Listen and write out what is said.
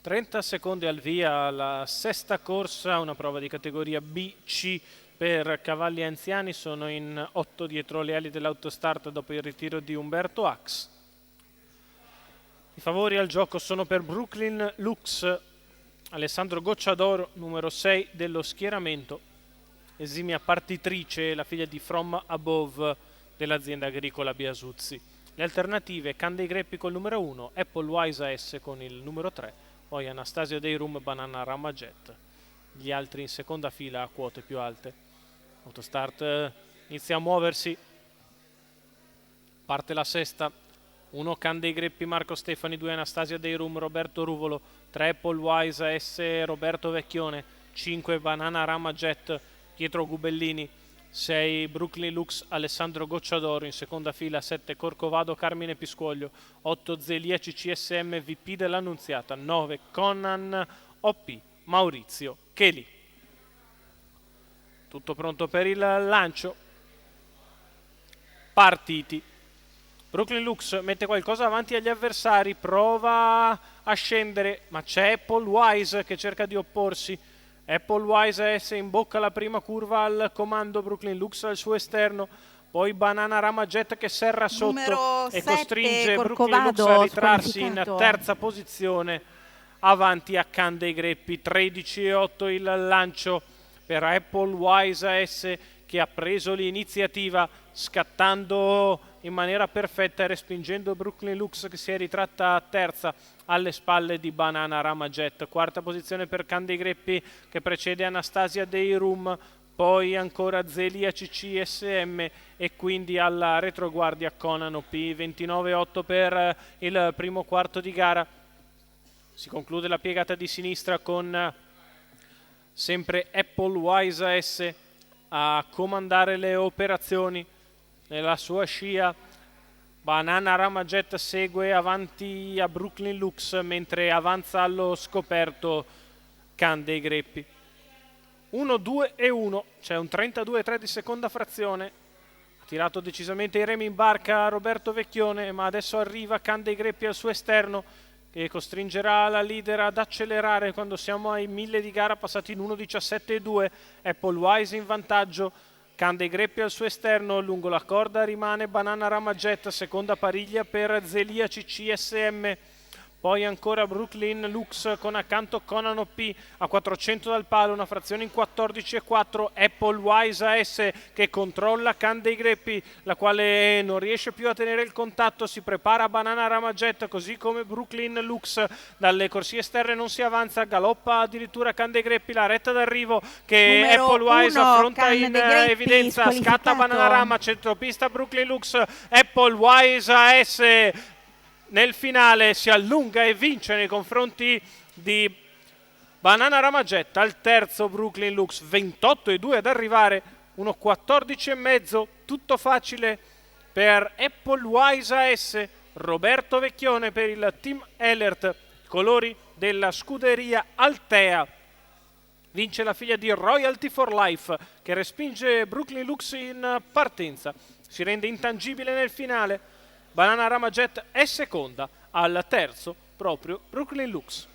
30 secondi al via la sesta corsa, una prova di categoria BC per cavalli anziani. Sono in 8 dietro le ali dell'autostart dopo il ritiro di Umberto Ax. I favori al gioco sono per Brooklyn Lux, Alessandro Gocciadoro, numero 6 dello schieramento, esimia partitrice, la figlia di From Above dell'azienda agricola Biasuzzi. Le alternative: Candy Greppi col numero 1, Apple Wise AS con il numero 3, poi Anastasia Dei Rum, Banana Rama Jet. Gli altri in seconda fila a quote più alte. Autostart inizia a muoversi, parte la sesta. 1 Candy Greppi Marco Stefani, 2 Anastasia Dei Rum Roberto Ruvolo, 3 Apple Wise AS Roberto Vecchione, 5 Banana Rama Jet Pietro Gubellini, 6 Brooklyn Lux Alessandro Gocciadoro, in seconda fila 7 Corcovado Carmine Piscoglio, 8 Zelia CCSM VP dell'Annunziata, 9 Conan OP Maurizio Cheli. Tutto pronto per il lancio. Partiti. Brooklyn Lux mette qualcosa avanti agli avversari, prova a scendere, ma c'è Apple Wise che cerca di opporsi. Apple Wise AS imbocca la prima curva al comando, Brooklyn Lux al suo esterno, poi Banana Rama Jet che serra sotto Numero e 7, costringe Corcovado, Brooklyn Lux a ritrarsi in squalificato. terza posizione avanti a Candy Greppi. 13,8 il lancio per Apple Wise AS, che ha preso l'iniziativa scattando in maniera perfetta e respingendo Brooklyn Lux, che si è ritratta a terza alle spalle di Banana Rama Jet. Quarta posizione per Candy Greppi, che precede Anastasia Dei Rum, poi ancora Zelia CCSM e quindi alla retroguardia Conan OP. 29,8 per il primo quarto di gara. Si conclude la piegata di sinistra con sempre Apple Wise AS a comandare le operazioni. Nella sua scia Banana Rama Jet segue avanti a Brooklyn Lux, mentre avanza allo scoperto Candy Greppi. 1, 2 e 1, c'è un 32,3 di seconda frazione. Ha tirato decisamente i remi in barca Roberto Vecchione, ma adesso arriva Candy Greppi al suo esterno, che costringerà la leader ad accelerare quando siamo ai 1000 di gara, passati in 1,17,2. Apple Wise in vantaggio, Candy Greppi al suo esterno, lungo la corda rimane Banana Rama Jet, seconda pariglia per Zelia CCSM, poi ancora Brooklyn Lux con accanto Conan OP a 400 dal palo, una frazione in 14,4. Apple Wise AS che controlla Candy Greppi, la quale non riesce più a tenere il contatto, si prepara Banana Rama Jet, così come Brooklyn Lux. Dalle corsie esterne non si avanza, galoppa addirittura Candy Greppi, la retta d'arrivo che Numero Apple Wise 1, affronta in Candy Greppi, evidenza, scatta squalificato. Banana Rama, centropista Brooklyn Lux, Apple Wise AS nel finale si allunga e vince nei confronti di Banana Rama Jet. Al terzo Brooklyn Lux, 28,2 ad arrivare, 1,14,5, tutto facile per Apple Wise AS. Roberto Vecchione per il team Elert, colori della scuderia Altea. Vince la figlia di Royalty for Life, che respinge Brooklyn Lux in partenza, si rende intangibile nel finale. Banana Rama Jet è seconda, al terzo proprio Brooklyn Lux.